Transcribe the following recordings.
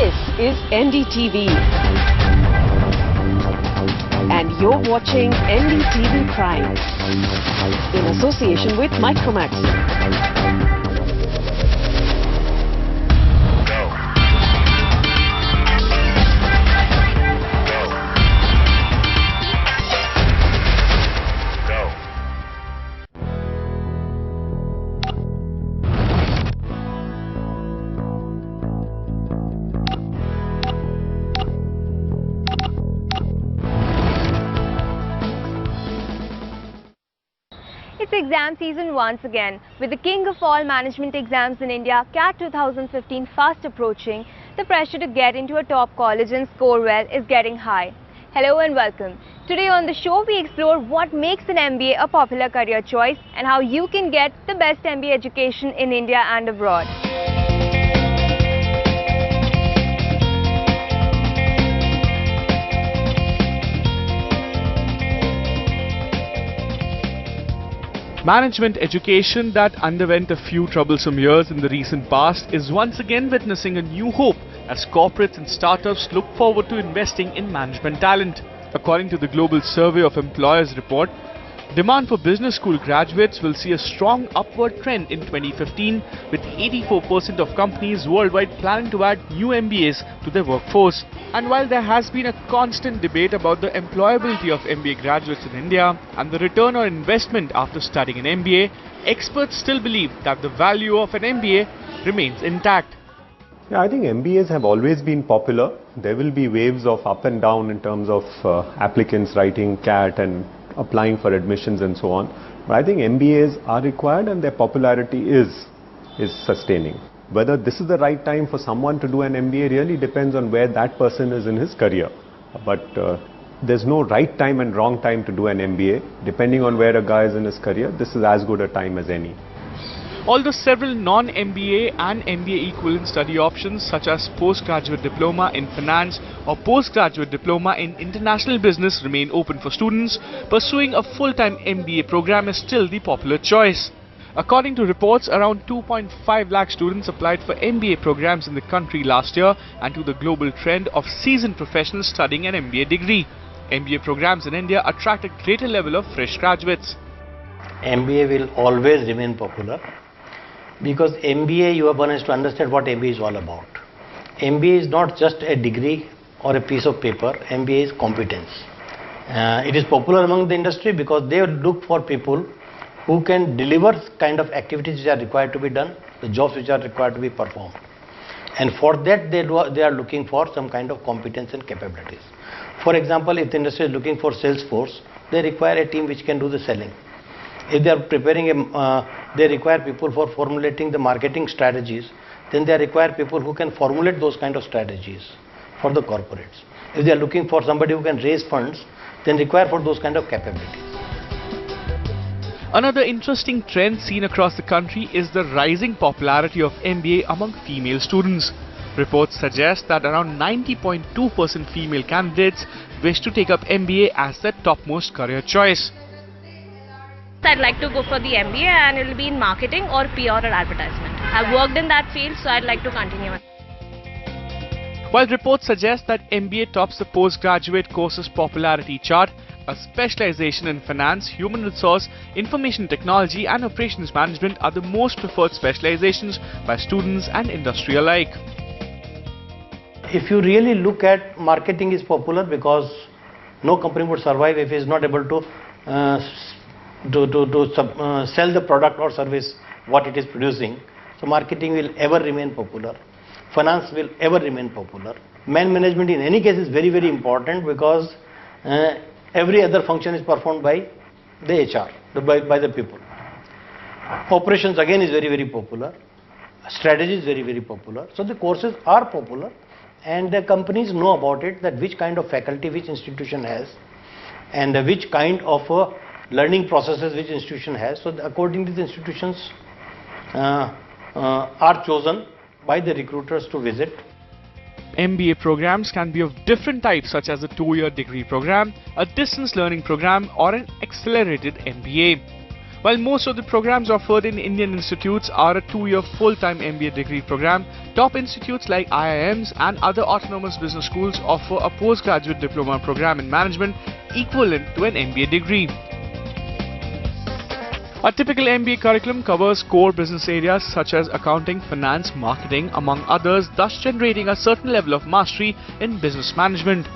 This is NDTV. And you're watching NDTV Prime in association with Micromax. It's exam season once again. With the king of all management exams in India, CAT 2015 fast approaching, the pressure to get into a top college and score well is getting high. Hello and welcome. Today on the show we explore what makes an MBA a popular career choice and how you can get the best MBA education in India and abroad. Management education that underwent a few troublesome years in the recent past is once again witnessing a new hope as corporates and startups look forward to investing in management talent. According to the Global Survey of Employers report, demand for business school graduates will see a strong upward trend in 2015, with 84% of companies worldwide planning to add new MBAs to their workforce. And while there has been a constant debate about the employability of MBA graduates in India and the return on investment after studying an MBA, experts still believe that the value of an MBA remains intact. Yeah, I think MBAs have always been popular. There will be waves of up and down in terms of applicants writing CAT and applying for admissions and so on. But I think MBAs are required and their popularity is sustaining. Whether this is the right time for someone to do an MBA really depends on where that person is in his career. But there's no right time and wrong time to do an MBA. Depending on where a guy is in his career, this is as good a time as any. Although several non-MBA and MBA equivalent study options such as postgraduate diploma in finance or postgraduate diploma in international business remain open for students, pursuing a full-time MBA program is still the popular choice. According to reports, around 2.5 lakh students applied for MBA programs in the country last year, and to the global trend of seasoned professionals studying an MBA degree. MBA programs in India attract a greater level of fresh graduates. MBA will always remain popular because MBA, one has to understand what MBA is all about. MBA is not just a degree or a piece of paper. MBA is competence. It is popular among the industry because they look for people who can deliver kind of activities which are required to be done, the jobs which are required to be performed. And for that they are looking for some kind of competence and capabilities. For example, if the industry is looking for sales force, they require a team which can do the selling. If they are preparing they require people for formulating the marketing strategies, then they require people who can formulate those kind of strategies for the corporates. If they are looking for somebody who can raise funds, then require for those kind of capabilities. Another interesting trend seen across the country is the rising popularity of MBA among female students. Reports suggest that around 90.2% female candidates wish to take up MBA as their topmost career choice. I'd like to go for the MBA and it will be in marketing or PR or advertisement. I've worked in that field, so I'd like to continue. While reports suggest that MBA tops the postgraduate courses popularity chart, a specialization in finance, human resource, information technology and operations management are the most preferred specializations by students and industry alike. If you really look at, marketing is popular because no company would survive if it is not able to sell the product or service what it is producing. So marketing will ever remain popular. Finance will ever remain popular. Man management in any case is very, very important because every other function is performed by the HR, by the people. Operations again is very, very popular. Strategy is very, very popular. So the courses are popular and the companies know about it, that which kind of faculty which institution has and which kind of learning processes which institution has. So according to the institutions are chosen by the recruiters to visit. MBA programs can be of different types such as a 2-year degree program, a distance learning program or an accelerated MBA. While most of the programs offered in Indian institutes are a 2-year full-time MBA degree program, top institutes like IIMs and other autonomous business schools offer a postgraduate diploma program in management equivalent to an MBA degree. A typical MBA curriculum covers core business areas such as accounting, finance, marketing, among others, thus generating a certain level of mastery in business management.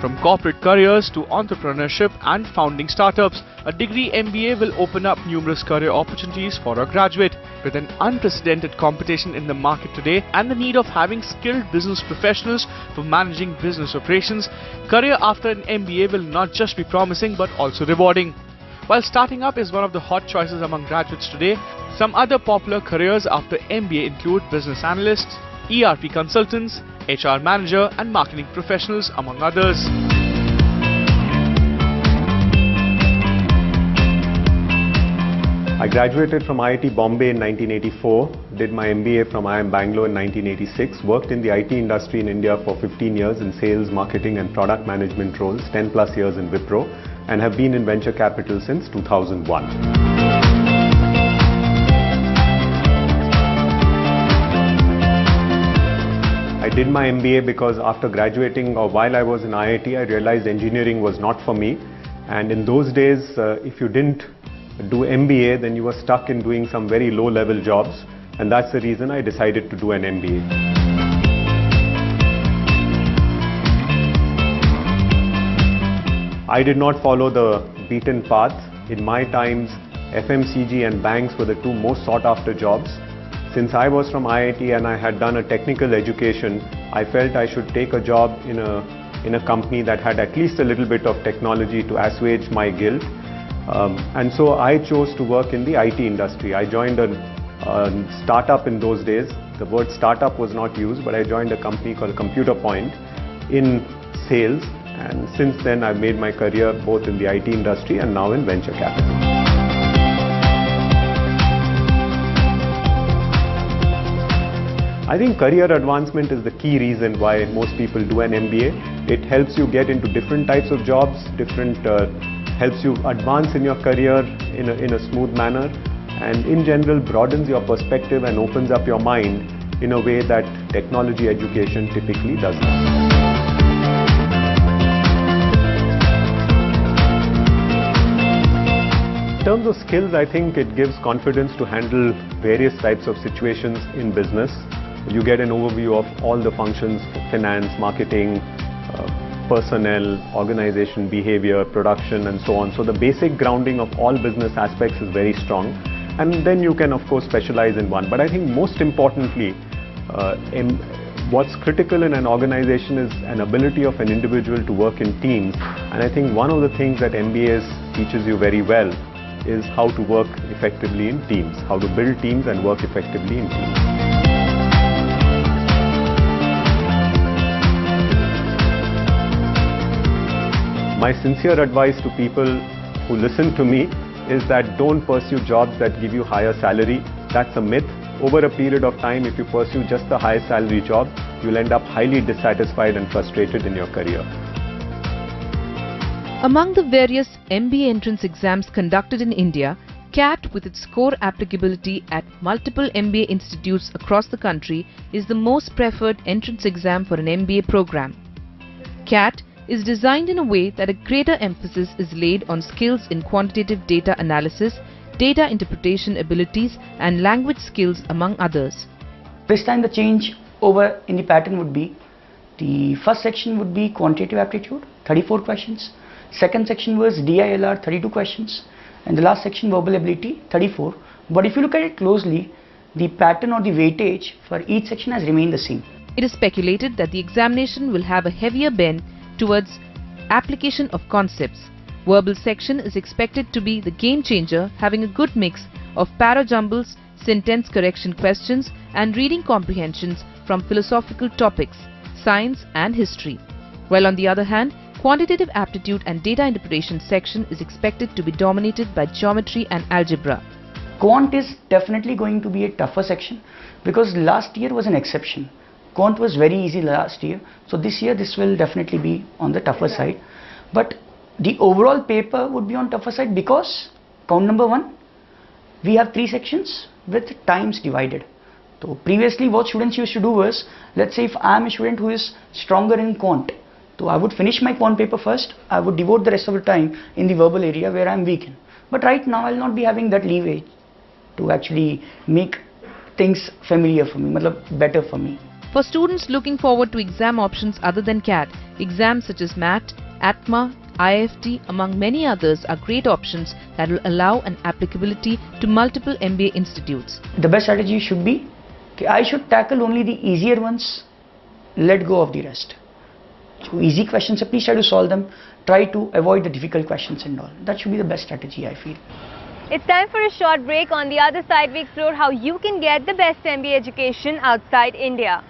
From corporate careers to entrepreneurship and founding startups, a degree MBA will open up numerous career opportunities for a graduate. With an unprecedented competition in the market today and the need of having skilled business professionals for managing business operations, career after an MBA will not just be promising but also rewarding. While starting up is one of the hot choices among graduates today, some other popular careers after MBA include business analysts, ERP consultants, HR manager and marketing professionals, among others. I graduated from IIT Bombay in 1984, did my MBA from IIM Bangalore in 1986, worked in the IT industry in India for 15 years in sales, marketing and product management roles, 10 plus years in Wipro, and have been in venture capital since 2001. I did my MBA because after graduating or while I was in IIT, I realized engineering was not for me. And in those days, if you didn't do MBA, then you were stuck in doing some very low-level jobs. And that's the reason I decided to do an MBA. I did not follow the beaten path. In my times, FMCG and banks were the two most sought-after jobs. Since I was from IIT and I had done a technical education, I felt I should take a job in a company that had at least a little bit of technology to assuage my guilt. And so I chose to work in the IT industry. I joined a startup in those days. The word startup was not used, but I joined a company called Computer Point in sales. And since then, I've made my career both in the IT industry and now in venture capital. I think career advancement is the key reason why most people do an MBA. It helps you get into different types of jobs, helps you advance in your career in a smooth manner, and in general broadens your perspective and opens up your mind in a way that technology education typically does not. In terms of skills, I think it gives confidence to handle various types of situations in business. You get an overview of all the functions: finance, marketing, personnel, organization, behavior, production and so on. So the basic grounding of all business aspects is very strong. And then you can of course specialize in one. But I think most importantly, what's critical in an organization is an ability of an individual to work in teams. And I think one of the things that MBAs teaches you very well is how to work effectively in teams, how to build teams and work effectively in teams. My sincere advice to people who listen to me is that don't pursue jobs that give you higher salary. That's a myth. Over a period of time, if you pursue just the highest salary job, you'll end up highly dissatisfied and frustrated in your career. Among the various MBA entrance exams conducted in India, CAT, with its core applicability at multiple MBA institutes across the country, is the most preferred entrance exam for an MBA program. CAT is designed in a way that a greater emphasis is laid on skills in quantitative data analysis, data interpretation abilities and language skills, among others. This time the change over in the pattern would be, the first section would be quantitative aptitude, 34 questions. Second section was DILR, 32 questions. And the last section, verbal ability, 34. But if you look at it closely, the pattern or the weightage for each section has remained the same. It is speculated that the examination will have a heavier bend towards application of concepts. Verbal section is expected to be the game changer, having a good mix of para-jumbles, sentence correction questions and reading comprehensions from philosophical topics, science and history. While on the other hand, quantitative aptitude and data interpretation section is expected to be dominated by geometry and algebra. Quant is definitely going to be a tougher section because last year was an exception. Quant was very easy last year, so this year this will definitely be on the tougher side. But the overall paper would be on tougher side because count number 1, we have 3 sections with times divided. So previously what students used to do was, let's say if I am a student who is stronger in quant, so I would finish my quant paper first, I would devote the rest of the time in the verbal area where I am weak in. But right now I will not be having that leeway to actually make things familiar for me, better for me. For students looking forward to exam options other than CAT, exams such as MAT, ATMA, IFT among many others are great options that will allow an applicability to multiple MBA institutes. The best strategy should be, I should tackle only the easier ones, let go of the rest. So easy questions, please try to solve them, try to avoid the difficult questions and all. That should be the best strategy, I feel. It's time for a short break. On the other side, we explore how you can get the best MBA education outside India.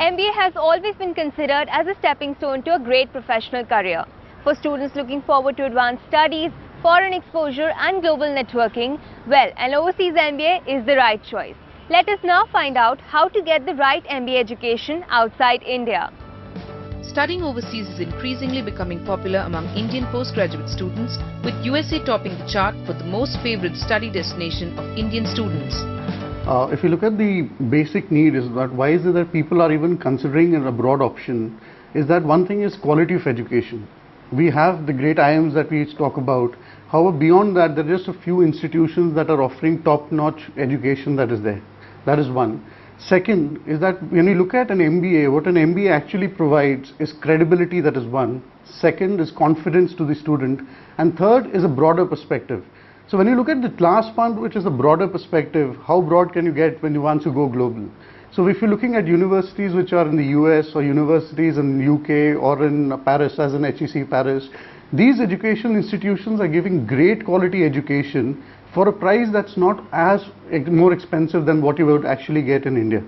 MBA has always been considered as a stepping stone to a great professional career. For students looking forward to advanced studies, foreign exposure and global networking, well, an overseas MBA is the right choice. Let us now find out how to get the right MBA education outside India. Studying overseas is increasingly becoming popular among Indian postgraduate students, with USA topping the chart for the most favorite study destination of Indian students. If you look at the basic need is that why is it that people are even considering an abroad option, is that one thing is quality of education. We have the great IIMs that we talk about. However, beyond that, there are just a few institutions that are offering top-notch education that is there. That is one. Second is that when you look at an MBA, what an MBA actually provides is credibility, that is one. Second is confidence to the student. And third is a broader perspective. So when you look at the last one, which is a broader perspective, how broad can you get when you want to go global? So if you're looking at universities which are in the US or universities in UK or in Paris as in HEC Paris, these educational institutions are giving great quality education for a price that's not as more expensive than what you would actually get in India.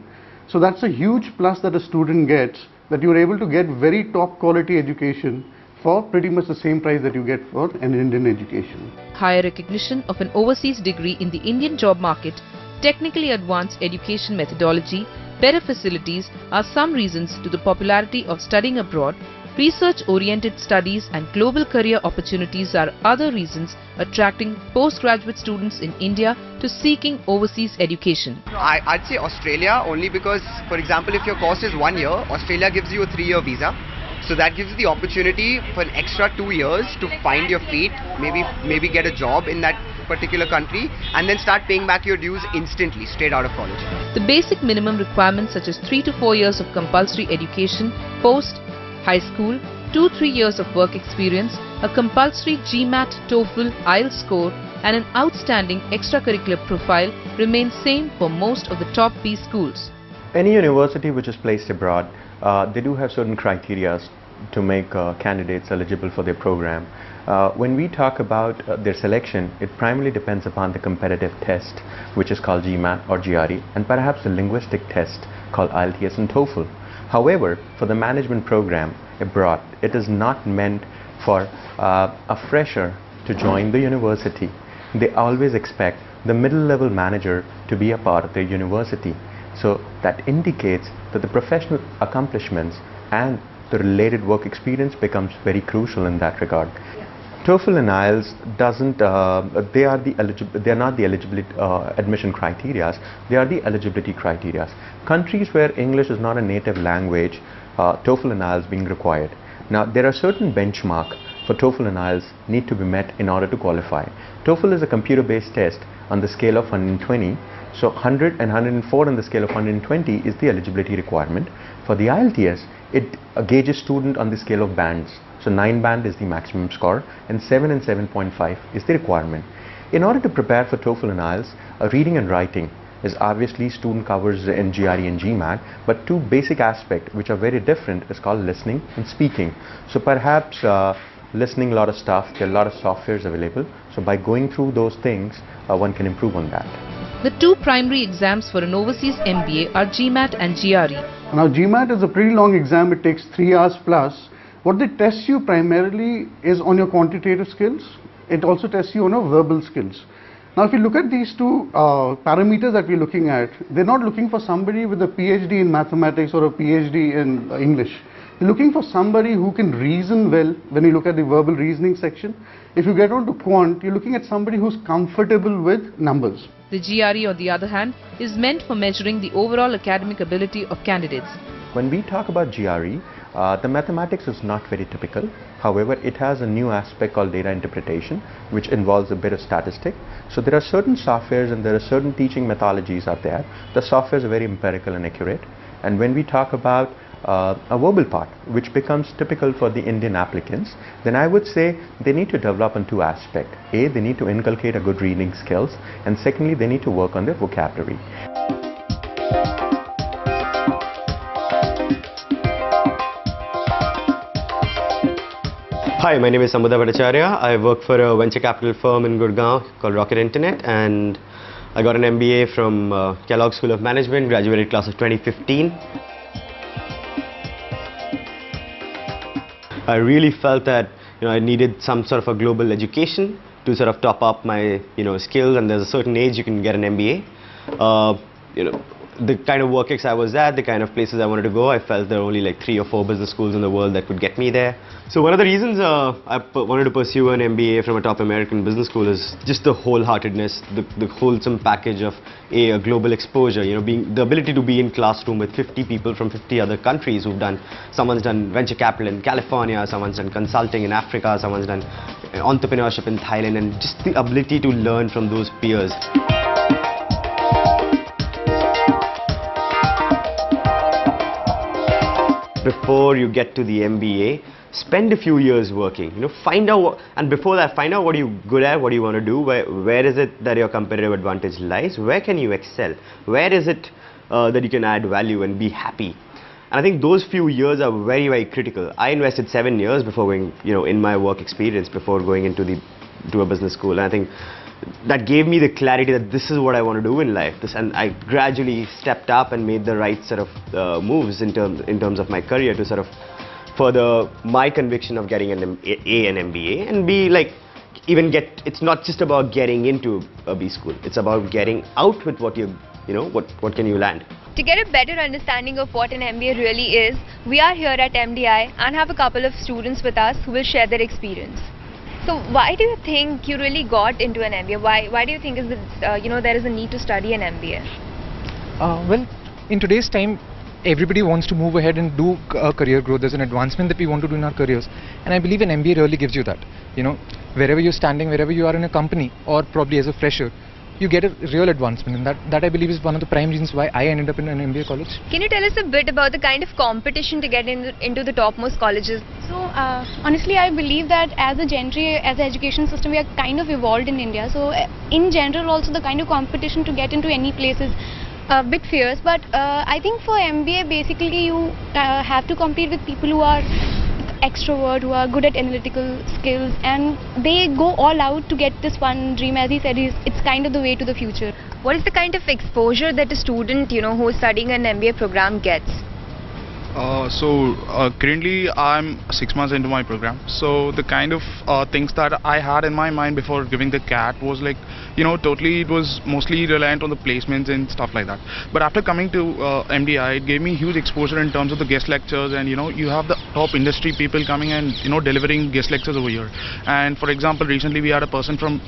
So that's a huge plus that a student gets, that you're able to get very top quality education for pretty much the same price that you get for an Indian education. Higher recognition of an overseas degree in the Indian job market, technically advanced education methodology, better facilities are some reasons to the popularity of studying abroad. Research-oriented studies and global career opportunities are other reasons attracting postgraduate students in India to seeking overseas education. I'd say Australia only because, for example, if your course is 1 year, Australia gives you a 3-year visa. So that gives you the opportunity for an extra 2 years to find your feet, maybe get a job in that particular country and then start paying back your dues instantly, straight out of college. The basic minimum requirements such as 3 to 4 years of compulsory education, post, high school, 2-3 years of work experience, a compulsory GMAT, TOEFL, IELTS score and an outstanding extracurricular profile remain same for most of the top B schools. Any university which is placed abroad, they do have certain criteria to make candidates eligible for their program. When we talk about their selection, it primarily depends upon the competitive test, which is called GMAT or GRE, and perhaps the linguistic test called IELTS and TOEFL. However, for the management program abroad, it is not meant for a fresher to join the university. They always expect the middle-level manager to be a part of their university. So that indicates that the professional accomplishments and the related work experience becomes very crucial in that regard. TOEFL and IELTS they are not the eligibility admission criteria, they are the eligibility criteria. Countries where English is not a native language, TOEFL and IELTS being required. Now there are certain benchmarks for TOEFL and IELTS need to be met in order to qualify. TOEFL is a computer-based test on the scale of 120. So 100 and 104 on the scale of 120 is the eligibility requirement. For the IELTS, it gauges student on the scale of bands. So 9 band is the maximum score and 7 and 7.5 is the requirement. In order to prepare for TOEFL and IELTS, reading and writing is obviously student covers in GRE and GMAT, but two basic aspects which are very different is called listening and speaking. So perhaps listening a lot of stuff, there are a lot of softwares available. So by going through those things, one can improve on that. The two primary exams for an overseas MBA are GMAT and GRE. Now GMAT is a pretty long exam, it takes 3 hours plus. What they test you primarily is on your quantitative skills. It also tests you on your verbal skills. Now if you look at these two parameters that we're looking at, they're not looking for somebody with a PhD in mathematics or a PhD in English. They're looking for somebody who can reason well when you look at the verbal reasoning section. If you get on to quant, you're looking at somebody who's comfortable with numbers. The GRE, on the other hand, is meant for measuring the overall academic ability of candidates. When we talk about GRE, the mathematics is not very typical. However, it has a new aspect called data interpretation, which involves a bit of statistics. So there are certain softwares and there are certain teaching methodologies out there. The softwares are very empirical and accurate. And when we talk about a verbal part, which becomes typical for the Indian applicants, then I would say they need to develop on two aspects. A, they need to inculcate a good reading skills, and secondly, they need to work on their vocabulary. Hi, my name is Samudha Bhattacharya. I work for a venture capital firm in Gurgaon called Rocket Internet, and I got an MBA from Kellogg School of Management, graduated class of 2015. I really felt that I needed some sort of a global education to sort of top up my skills, and there's a certain age you can get an MBA. The kind of work ex I was at, the kind of places I wanted to go, I felt there were only like 3 or 4 business schools in the world that could get me there. So one of the reasons I wanted to pursue an MBA from a top American business school is just the wholeheartedness, the wholesome package of a global exposure, being the ability to be in classroom with 50 people from 50 other countries who've done, someone's done venture capital in California, someone's done consulting in Africa, someone's done entrepreneurship in Thailand, and just the ability to learn from those peers. Before you get to the MBA, spend a few years working, find out what, and before that, find out what you're good at, what you want to do, where is it that your competitive advantage lies, where can you excel, where is it that you can add value and be happy. And I think those few years are very, very critical. I invested 7 years before going, in my work experience, before going to a business school, and I think that gave me the clarity that this is what I want to do in life. And I gradually stepped up and made the right sort of moves in terms of my career to sort of further my conviction of getting an MBA, and be like, it's not just about getting into a B school, it's about getting out with what what can you land. To get a better understanding of what an MBA really is, we are here at MDI and have a couple of students with us who will share their experience. So why do you think you really got into an MBA? Why do you think there is a need to study an MBA? Well, in today's time, everybody wants to move ahead and do career growth. There's an advancement that we want to do in our careers, and I believe an MBA really gives you that. Wherever you're standing, wherever you are in a company, or probably as a fresher, you get a real advancement, and that I believe is one of the prime reasons why I ended up in an MBA college. Can you tell us a bit about the kind of competition to get into the topmost colleges? So honestly, I believe that as a gentry, as an education system, we are kind of evolved in India. So in general also, the kind of competition to get into any place is a bit fierce, but I think for MBA basically you have to compete with people who are extrovert, who are good at analytical skills, and they go all out to get this one dream. As he said, it's kind of the way to the future. What is the kind of exposure that a student who is studying an MBA program gets? Currently I'm 6 months into my program, so the kind of things that I had in my mind before giving the CAT was like, totally it was mostly reliant on the placements and stuff like that. But after coming to MDI, it gave me huge exposure in terms of the guest lectures, and you have the top industry people coming and delivering guest lectures over here. And for example, recently we had a person from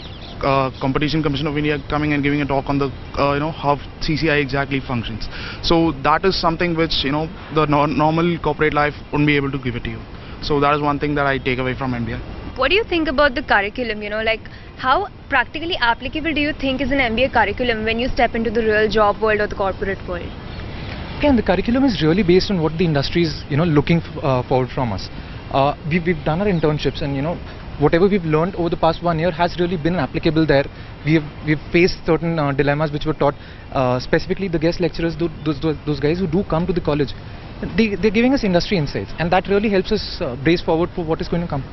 Competition Commission of India coming and giving a talk on the how CCI exactly functions. So that is something which the normal corporate life wouldn't be able to give it to you. So that is one thing that I take away from MBA. What do you think about the curriculum? Like how practically applicable do you think is an MBA curriculum when you step into the real job world or the corporate world? Again, the curriculum is really based on what the industry is looking forward from us. We've done our internships, and whatever we've learned over the past 1 year has really been applicable there. We've faced certain dilemmas which were taught, specifically the guest lecturers, those guys who do come to the college. They're giving us industry insights, and that really helps us brace forward for what is going to come.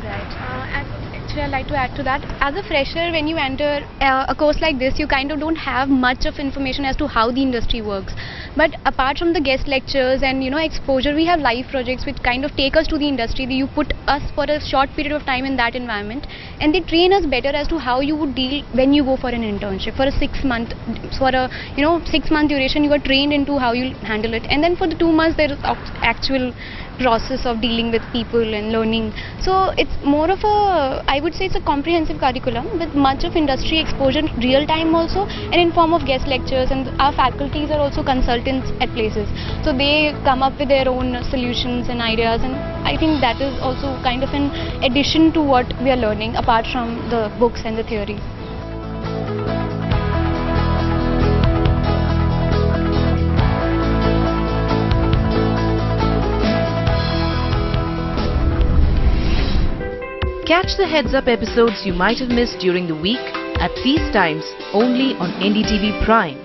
Right. actually I'd like to add to that. As a fresher, when you enter a course like this, you kind of don't have much of information as to how the industry works. But apart from the guest lectures and exposure, we have live projects which kind of take us to the industry. You put us for a short period of time in that environment, and they train us better as to how you would deal when you go for an internship for a 6 month, for a 6 month duration. You are trained into how you handle it, and then for the 2 months there is actual process of dealing with people and learning. So it's more of a, I would say it's a comprehensive curriculum with much of industry exposure real time also, and in form of guest lectures, and our faculties are also consultants at places, so they come up with their own solutions and ideas, and I think that is also kind of an addition to what we are learning apart from the books and the theory. Catch the heads-up episodes you might have missed during the week at these times only on NDTV Prime.